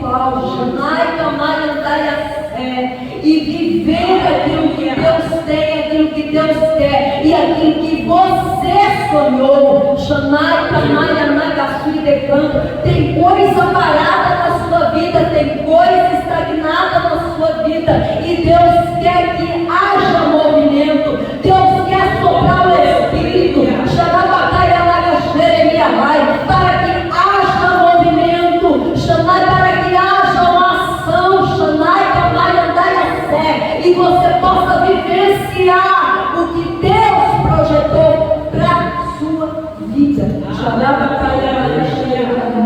A: e viver aquilo que Deus tem, aquilo que Deus quer e aquilo que você sonhou. Tem coisa parada na sua vida, tem coisa estagnada na sua vida, e Deus quer que haja movimento. Deus quer soprar o Espírito para que haja movimento, para que haja uma ação, e você possa vivenciar o que Deus projetou para a sua vida.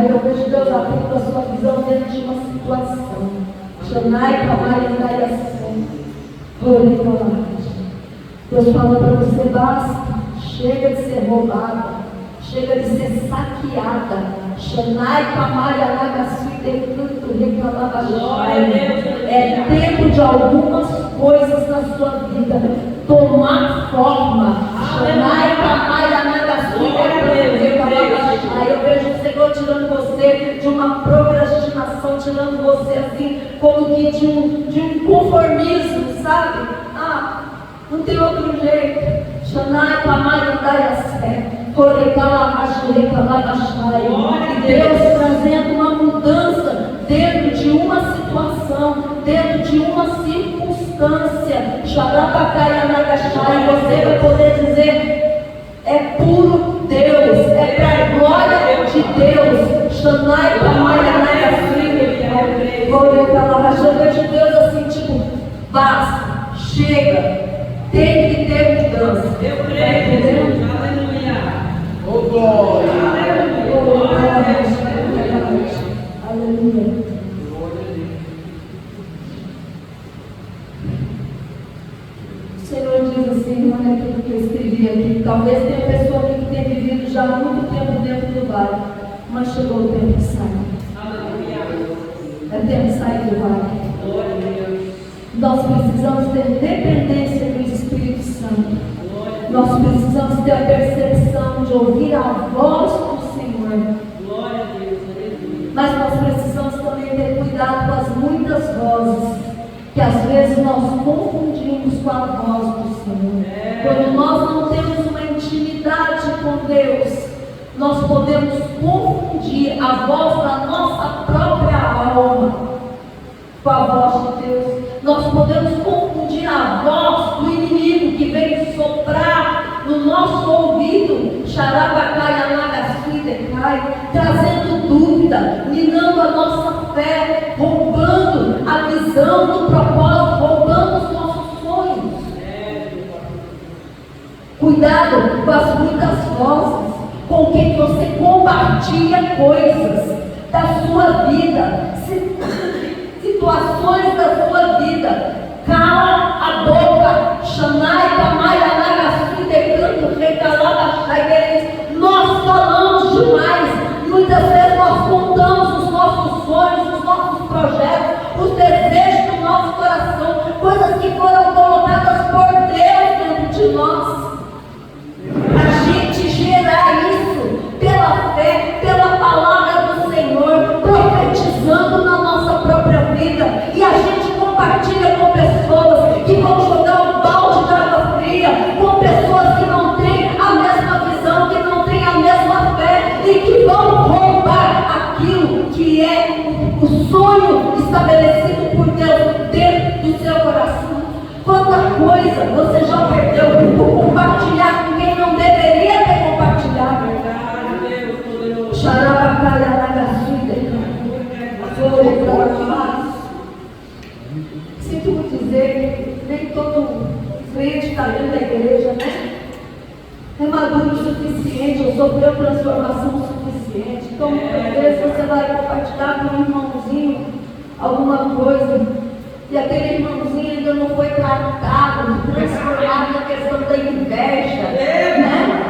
A: Eu vejo Deus abrindo a sua visão dentro de uma situação. Deus fala para você: basta, chega de ser roubada, chega de ser saqueada. É tempo de algumas coisas na sua vida tomar forma. Eu vejo o Senhor tirando você de uma procrastinação, tirando você assim, como que de um conformismo, sabe? Não tem outro jeito. E Deus trazendo uma mudança dentro de uma situação, dentro de uma circunstância. E você vai poder dizer: é puro Deus, é para a glória de Deus. Eu vejo Deus assim, tipo, basta, chega. Tem que ter mudança.
C: Eu creio, Jesus. Aleluia.
B: Oh, glória.
A: Aleluia. O Senhor diz assim, não é tudo que eu escrevi aqui. Talvez tenha pessoa aqui que tenha vivido já há muito tempo dentro do vale, mas chegou o tempo de sair.
C: Aleluia.
A: É tempo de sair do vale.
C: Glória a Deus.
A: Nós precisamos ter dependência do Espírito Santo.
C: Glória a Deus.
A: Nós precisamos ter a percepção de ouvir a voz do Senhor.
C: Glória a Deus. Aleluia.
A: Mas nós precisamos também ter cuidado com as muitas vozes, que às vezes nós confundimos com a voz do Senhor. Quando nós não temos uma intimidade com Deus, nós podemos confundir a voz da nossa própria alma com a voz de Deus. Nós podemos confundir a voz do inimigo que vem soprar no nosso ouvido, trazendo dúvida, minando a nossa fé, roubando a visão do propósito, roubando os nossos sonhos. Cuidado com as muitas vozes com quem você compartilha coisas da sua vida, situações da sua vida. Cala a boca. está dentro da igreja, né? É maduro o suficiente, ou sofreu transformação suficiente. Então, muitas vezes você vai compartilhar com um irmãozinho alguma coisa, e aquele irmãozinho ainda não foi tratado, transformado na questão da inveja, né?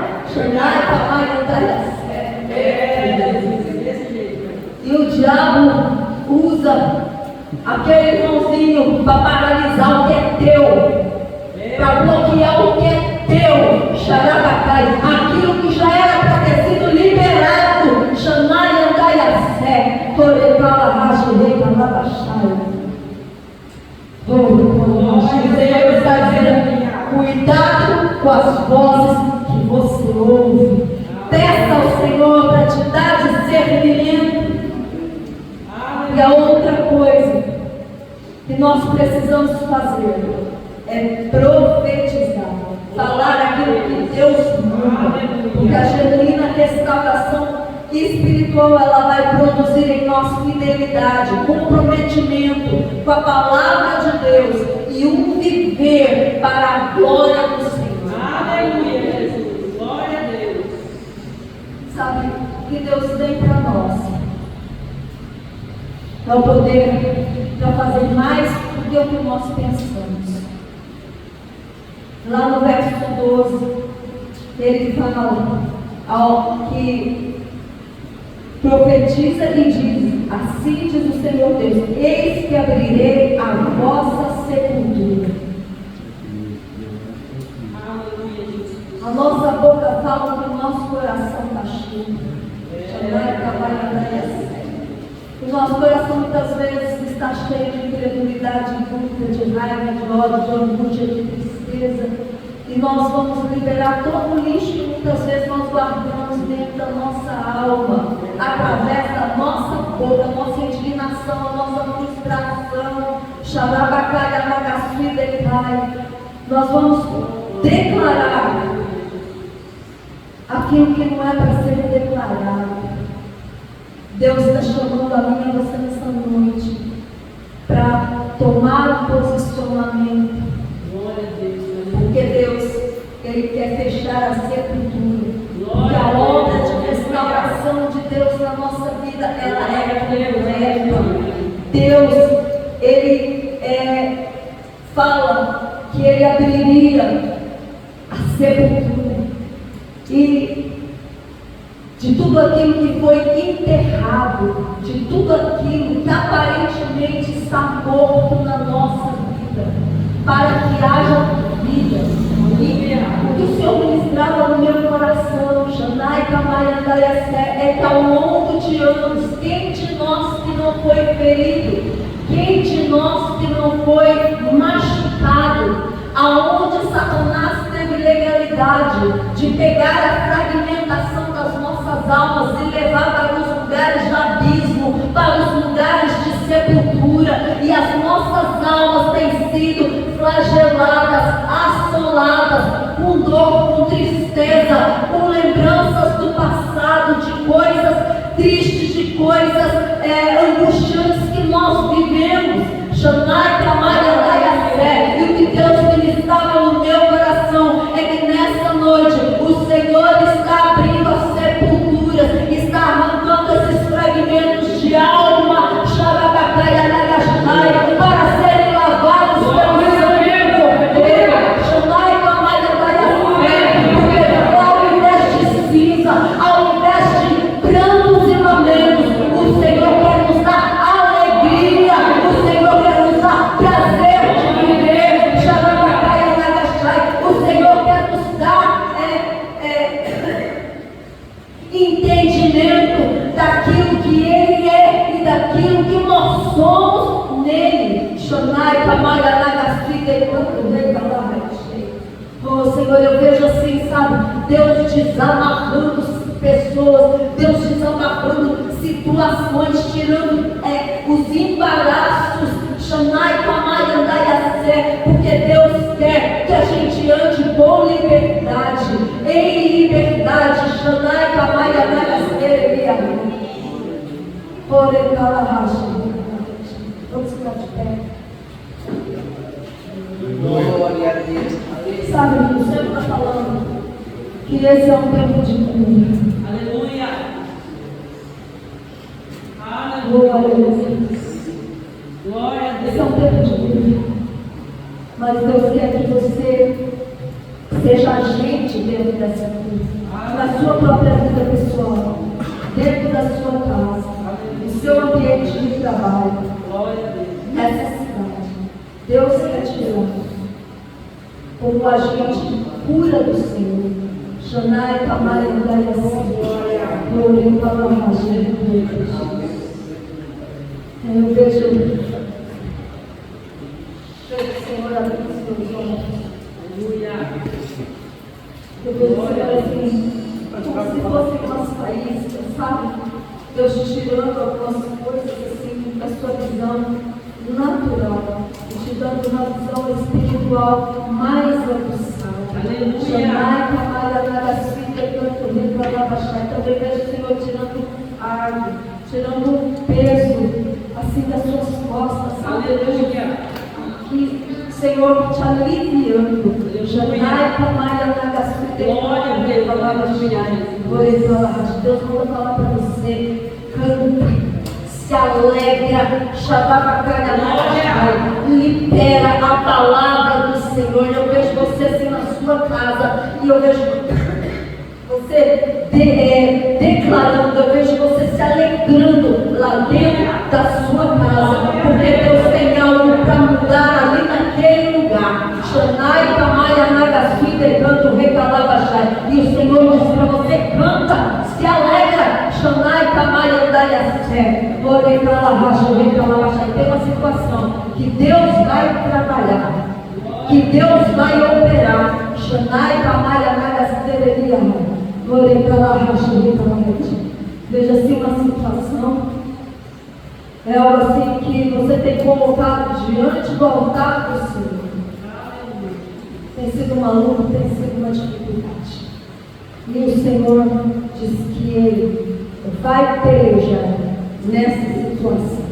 A: E o diabo usa aquele irmãozinho para paralisar o que é teu, para bloquear o que é teu, xarabacai, aquilo que já era para ter sido liberado, Xanai Andaiassé, Torecala Raja, Recalabaxai. O Senhor está dizendo: cuidado com as vozes que você ouve. Peça ao Senhor para te dar discernimento. E a outra coisa que nós precisamos fazer é profetizar, falar aquilo que Deus manda, porque a genuína restauração espiritual ela vai produzir em nós fidelidade, comprometimento com a palavra de Deus e um viver para a glória do Senhor.
C: Aleluia, Jesus. Glória a Deus.
A: Sabe o que Deus tem para nós? É o poder para fazer mais do que o que nós pensamos. Lá no verso 12, ele fala que profetiza e diz: assim diz o Senhor Deus, eis que abrirei a vossa sepultura.
C: Aleluia, Jesus.
A: A nossa boca fala que o nosso coração está cheio. O nosso coração muitas vezes está cheio de incredulidade, de dúvida, de raiva, de ódio, de angústia, de tristeza. E nós vamos liberar todo o lixo que muitas vezes nós guardamos dentro da nossa alma, através da nossa boca, nossa indignação, a nossa frustração. Nós vamos declarar aquilo que não é para ser declarado. Deus está chamando a mim e a você nessa noite para tomar um posicionamento.
C: Glória a Deus.
A: Porque Deus, Ele quer fechar a sepultura. Porque a obra de restauração de Deus na nossa vida, ela é completa. Deus, Ele fala que Ele abriria a sepultura. E de tudo aquilo que foi enterrado, de tudo aquilo que aparentemente está morto na nossa vida, para que haja vida. E o que o Senhor ministrava no meu coração, Xanai Kamaiandaiassé, é que ao longo de anos, quem de nós que não foi ferido, quem de nós que não foi machucado, aonde Satanás teve legalidade de pegar a fragmentação das nossas almas e levar para os lugares de abismo, para os lugares de sepultura, e as nossas almas têm sido flageladas, assoladas, com dor, com tristeza, com lembranças do passado, de coisas tristes, de coisas angustiantes que nós vivemos. Xanai Kamaiandaiassé. E o que Deus ministrava no meu coração é que nessa noite o Senhor está abrindo as sepulturas, está arrancando esses fragmentos de alma, Xarabacaiandaiassé, para serem lavados pelo Sangue Cordeiro. Xanai Kamaiandaiassé. Porque ao invés de cinza, ao invés de prantos e lamentos, o Senhor quer nos dar alegria, o Senhor quer nos dar prazer de viver. O Senhor quer nos dar entendimento daquilo que Ele é e daquilo que nós somos nele. Oh Senhor, eu vejo assim, sabe, Deus desamarrando pessoas, Deus desamarrando situações, tirando os embaraços, porque Deus quer que a gente ande com liberdade, em liberdade. Vamos ficar de pé.
D: Glória a Deus.
A: Sabe, Sabe, o Senhor está falando que esse é um tempo de cura.
C: Aleluia.
A: Glória a Deus.
C: Glória a
A: Esse é um
C: Deus.
A: tempo de cura. Mas Deus quer que você seja agente dentro dessa cura. Na sua própria vida pessoal, dentro da sua casa, no seu ambiente de trabalho,
C: Glória a Deus.
A: nessa cidade. Deus quer te levar como agente de cura do Senhor. Xanai, Tamai, Andai, assim. Glória a Deus. Eu vejo o Senhor abrindo os seus olhos.
C: Aleluia.
A: Eu vejo o Senhor assim, como se fossem umas faíscas, sabe? Deus tirando algumas coisas assim da sua visão natural, e te dando uma visão espiritual mais aguçada.
C: Aleluia.
A: Também vejo o Senhor tirando árvore, tirando o peso assim das suas costas, sabe?
C: Aleluia.
A: Que Senhor te aliviando. Janai, Tamai, Anagasfite,
C: Glória a Deus.
A: Deus manda falar para você, canta, se alegra, libera a palavra do Senhor. Eu vejo você assim na sua casa, e eu vejo você declarando, eu vejo você se alegrando lá dentro da sua casa, porque Deus tem algo para mudar ali naquele lugar. Xanai, Tamai, Anagasfite, canto, recalabachai. E o Senhor diz para você, canta, se alegra. Xanai, Tamai, Andaiassé. Recalabachai. Tem uma situação que Deus vai trabalhar, que Deus vai operar. Xanai, Tamai, Anagasfite. Veja assim uma situação, é algo assim que você tem colocado diante do altar do Senhor. Tem sido uma luta, tem sido uma dificuldade. E o Senhor diz que Ele vai pelejar nessa situação.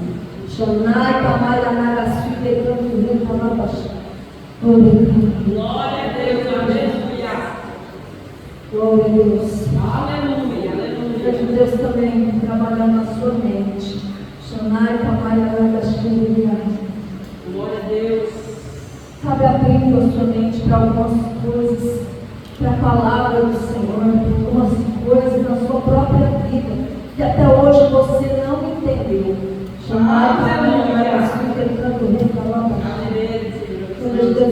A: Xanai, Tamai, Anagasfite, canto, recalabachai.
C: Glória a Deus. Aleluia.
A: Glória a Deus.
C: Aleluia.
A: Vejo Deus também trabalhando na sua mente. Xanai, Tamai, Anagasfite.
C: Glória a Deus.
A: Sabe, abrindo a sua mente para algumas coisas, para a palavra do Senhor, algumas coisas na sua própria vida, que até hoje você não entendeu. Xanai, Tamai, Anagasfite, canto, recalabachai. Deus é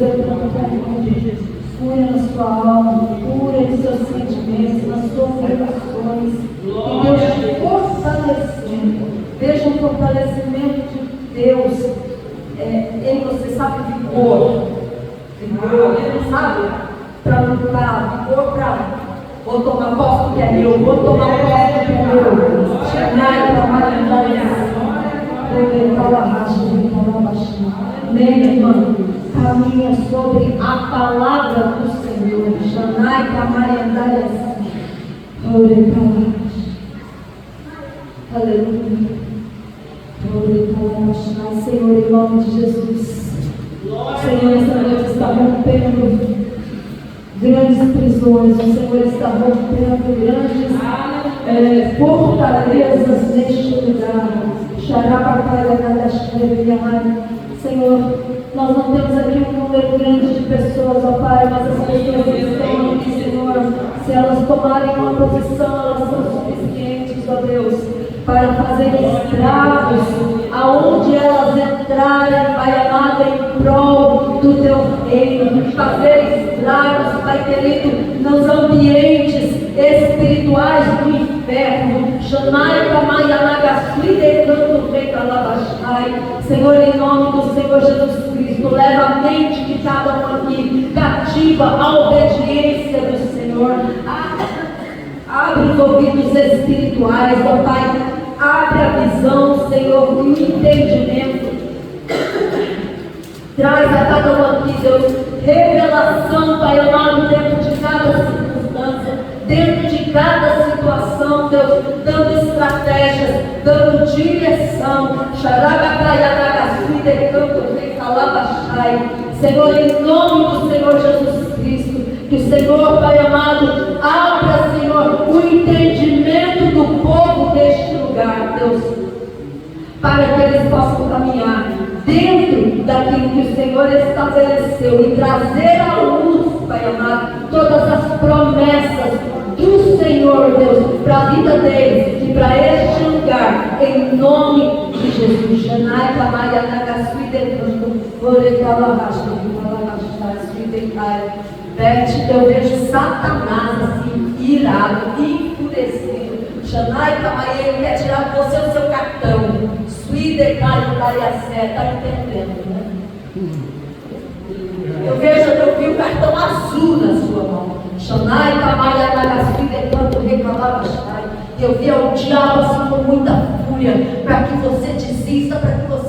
A: cura na sua alma, cura nos seus sentimentos, nas suas emoções. E Deus te fortalecendo. Veja um fortalecimento de Deus em você, sabe, vigor. Vigor, sabe? Para lutar, vigor para. Vou tomar posse que é meu, vou tomar posse que é meu. Chegar para mais. Amém, irmã? Caminha sobre a palavra do Senhor. Janai, Tamai, Andai, assim. Aleluia. Senhor, em nome de Jesus. Senhor, essa noite está rompendo grandes prisões. O Senhor está rompendo grandes fortalezas neste lugar. Senhor, nós não temos aqui um número grande de pessoas, ó Pai, mas as pessoas que estão aqui, Senhor, se elas tomarem uma posição, elas são suficientes, ó Deus, para fazer estragos aonde elas entrarem, Pai amado, em prol do Teu reino, fazer estragos, Pai querido, nos ambientes espirituais do inferno. Senhor, em nome do Senhor Jesus Cristo, leva a mente de cada um aqui cativa à obediência do Senhor. Abre os ouvidos espirituais, ó Pai. Abre a visão, Senhor, e o entendimento. Traz a cada um aqui, Deus, revelação, Pai amado, dentro de cada circunstância, dentro de cada situação, Deus, dando estratégias, dando direção. Senhor, em nome do Senhor Jesus Cristo, Senhor, Pai amado, abra, Senhor, o entendimento do povo deste lugar, Deus, para que eles possam caminhar dentro daquilo que o Senhor estabeleceu e trazer à luz, Pai amado, todas as promessas do Senhor, Deus, para a vida deles e para este lugar, em nome de Jesus. Bete, eu vejo Satanás assim, irado, enfurecido. Ele quer tirar de você o seu cartão. Está entendendo, né? Eu vi o cartão azul na sua mão. E eu vi o diabo assim com muita fúria, para que você desista, para que você